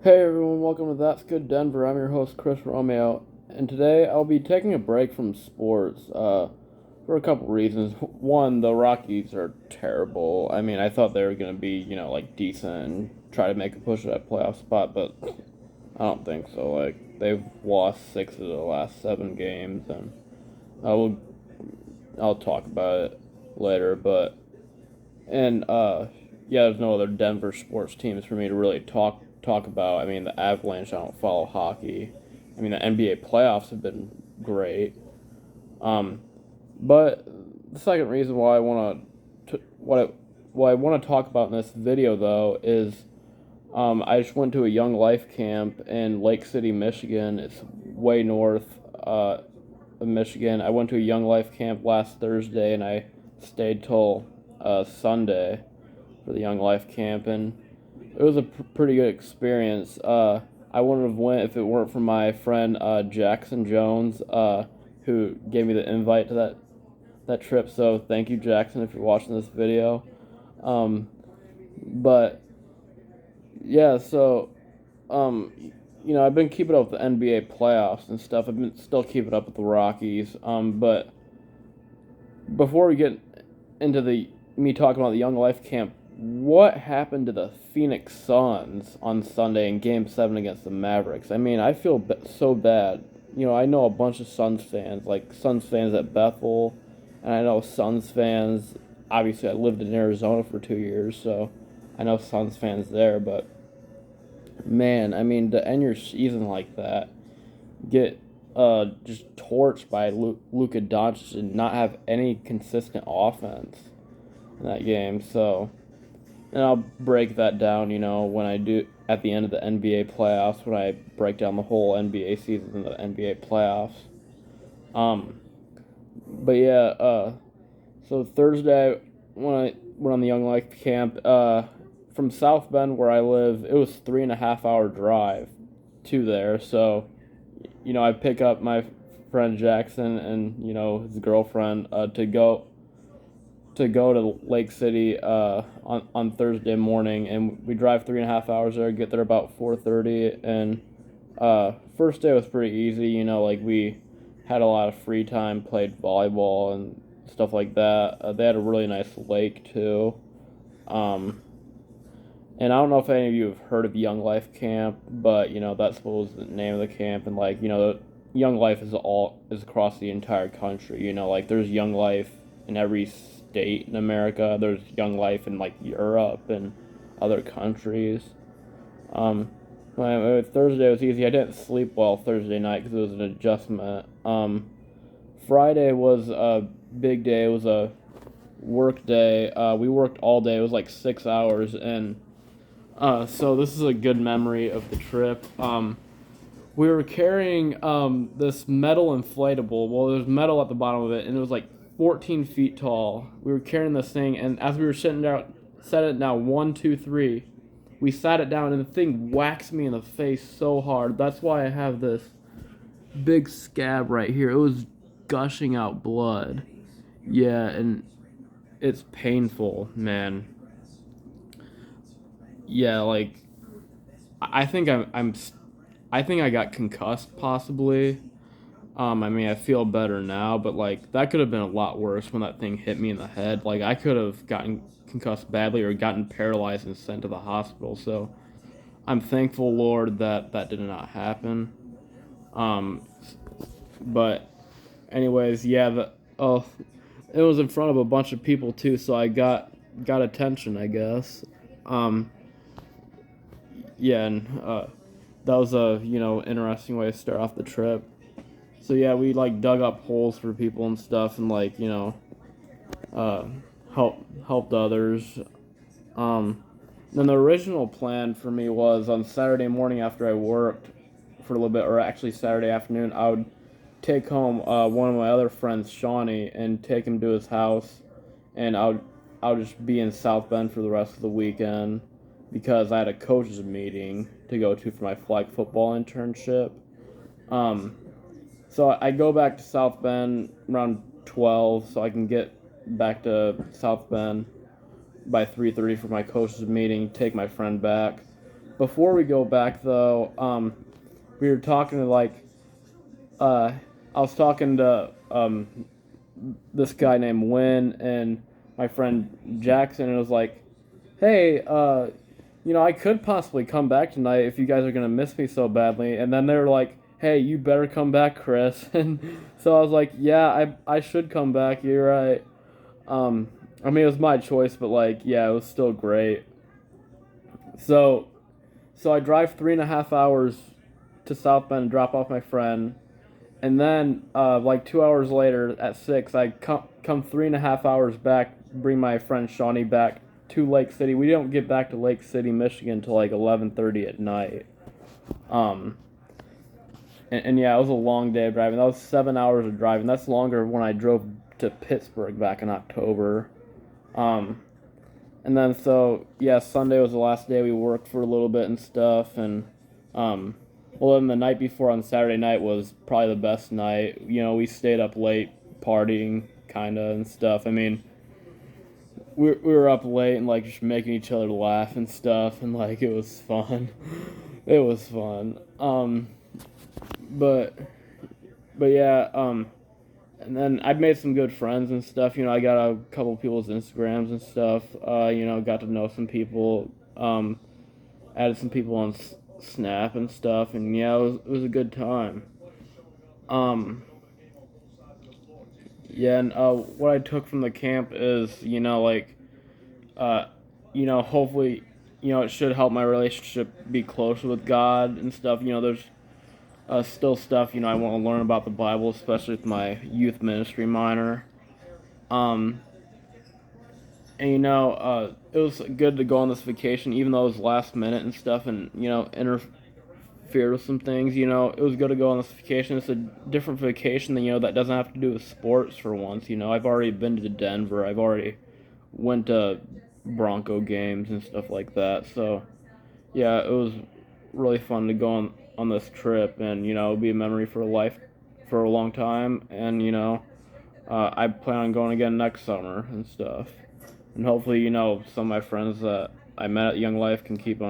Hey everyone, welcome to That's Good Denver. I'm your host Chris Romeo, and today I'll be taking a break from sports for a couple reasons. One, the Rockies are terrible. I mean, I thought they were gonna be like decent and try to make a push at that playoff spot, but I don't think so. Like they've lost 6 of the last 7 games, and I will I'll talk about it later. But and yeah, there's no other Denver sports teams for me to really talk about. I mean, the Avalanche. I don't follow hockey. I mean, the NBA playoffs have been great. Um, but the second reason why I want to what I want to talk about in this video though is I just went to a Younglife camp in Lake City, Michigan. It's way north of Michigan. I went to a Younglife camp last Thursday and I stayed till Sunday for the Younglife camp, and it was a pretty good experience. I wouldn't have went if it weren't for my friend Jackson Jones, who gave me the invite to that trip. So thank you, Jackson, if you're watching this video. Um, but yeah, so um, I've been keeping up with the NBA playoffs and stuff. I've been still keeping up with the Rockies. But before we get into the me talking about the Young Life camp, what happened to the Phoenix Suns on Sunday in Game 7 against the Mavericks? I mean, I feel so bad. I know a bunch of Suns fans, like Suns fans at Bethel, and I know Suns fans. Obviously, I lived in Arizona for 2 years, so I know Suns fans there. But man, I mean, to end your season like that, get just torched by Luka Doncic and not have any consistent offense in that game. So, and I'll break that down, when I do at the end of the NBA playoffs, when I break down the whole NBA season and the NBA playoffs. Um, but yeah, so Thursday when I went on the Young Life camp, from South Bend where I live, it was 3.5 hour drive to there. So, I pick up my friend Jackson and his girlfriend to go to Lake City on Thursday morning, and we drive 3.5 hours there, get there about 4:30, and first day was pretty easy. Like we had a lot of free time, played volleyball and stuff like that. They had a really nice lake too. Um, and I don't know if any of you have heard of Young Life Camp, but that's what was the name of the camp, and like Young Life is across the entire country. Like there's Young Life in every state in America. There's Young Life in like Europe and other countries. Um, Thursday was easy. I didn't sleep well Thursday night because it was an adjustment. Friday was a big day. It was a work day. We worked all day. It was like 6 hours, and so this is a good memory of the trip. We were carrying this metal inflatable. Well, there was metal at the bottom of it, and it was like 14 feet tall. We were carrying this thing, and as we were sitting down, set it down, 1, 2, 3. We sat it down, and the thing whacked me in the face so hard. That's why I have this big scab right here. It was gushing out blood. Yeah, and it's painful, man. Yeah, like I think I think I got concussed possibly. I mean, I feel better now, but like that could have been a lot worse when that thing hit me in the head. Like I could have gotten concussed badly or gotten paralyzed and sent to the hospital. So I'm thankful, Lord, that that did not happen. Um, but anyways, yeah, it was in front of a bunch of people too, so I got attention, I guess. Um, yeah, and that was a interesting way to start off the trip. So yeah, we like dug up holes for people and stuff, and like uh, helped others. Um, then the original plan for me was on Saturday morning after I worked for a little bit, or actually Saturday afternoon, I would take home one of my other friends, Shawnee, and take him to his house, and I would just be in South Bend for the rest of the weekend because I had a coaches meeting to go to for my flag football internship. Um, so I go back to South Bend around 12, so I can get back to South Bend by 3:30 for my coach's meeting. Take my friend back. before we go back though, we were talking to uh, I was talking to this guy named Win and my friend Jackson, and it was like, hey, I could possibly come back tonight if you guys are gonna miss me so badly. And then they were like, hey, you better come back, Chris. And so I was like, yeah, I should come back. You're right. I mean, it was my choice, but like, yeah, it was still great. So, so I drive 3.5 hours to South Bend and drop off my friend, and then like 2 hours later at 6, I come 3.5 hours back, bring my friend Shawnee back to Lake City. We don't get back to Lake City, Michigan until like 11:30 at night. Um, and yeah, it was a long day of driving. That was 7 hours of driving. That's longer when I drove to Pittsburgh back in October. Um, and then so yeah, Sunday was the last day we worked for a little bit and stuff, and um, well, then the night before on Saturday night was probably the best night. We stayed up late partying kinda and stuff. I mean, we were up late and like just making each other laugh and stuff, and like it was fun. It was fun. But but yeah, and then I've made some good friends and stuff. I got a couple people's Instagrams and stuff. Got to know some people. Added some people on Snap and stuff, and yeah, it was a good time. Um, yeah, and what I took from the camp is, uh, hopefully, it should help my relationship be closer with God and stuff. There's still stuff, I want to learn about the Bible, especially with my youth ministry minor. Um, and it was good to go on this vacation, even though it was last minute and stuff, and interfered with some things. It was good to go on this vacation. It's a different vacation than that doesn't have to do with sports for once. I've already been to Denver. I've already went to Bronco games and stuff like that. So yeah, it was really fun to go on this trip, and it'll be a memory for life for a long time. And I plan on going again next summer and stuff. And hopefully, some of my friends that I met at Younglife can keep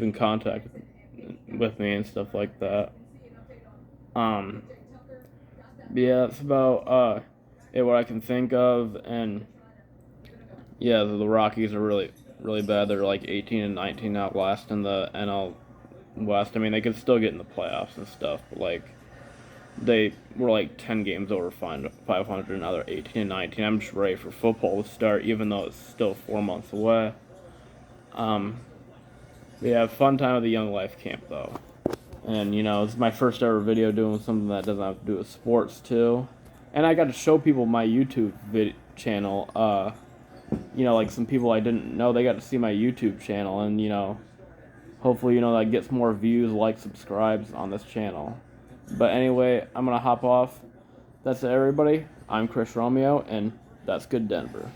in contact with me and stuff like that. Um, yeah, that's about what I can think of. And yeah, the Rockies are really really bad. They're like 18 and 19 out last in the NL West. I mean, they could still get in the playoffs and stuff, but like they were like 10 games over 500. Now they're 18 and 19. I'm just ready for football to start, even though it's still 4 months away. Um, yeah, fun time at the Younglife camp though. And it's my first ever video doing something that doesn't have to do with sports too. And I got to show people my YouTube channel. Like some people I didn't know, they got to see my YouTube channel, and hopefully that gets more views, likes, subscribes on this channel. But anyway, I'm gonna hop off. That's it, everybody. I'm Chris Romeo, and that's good Denver.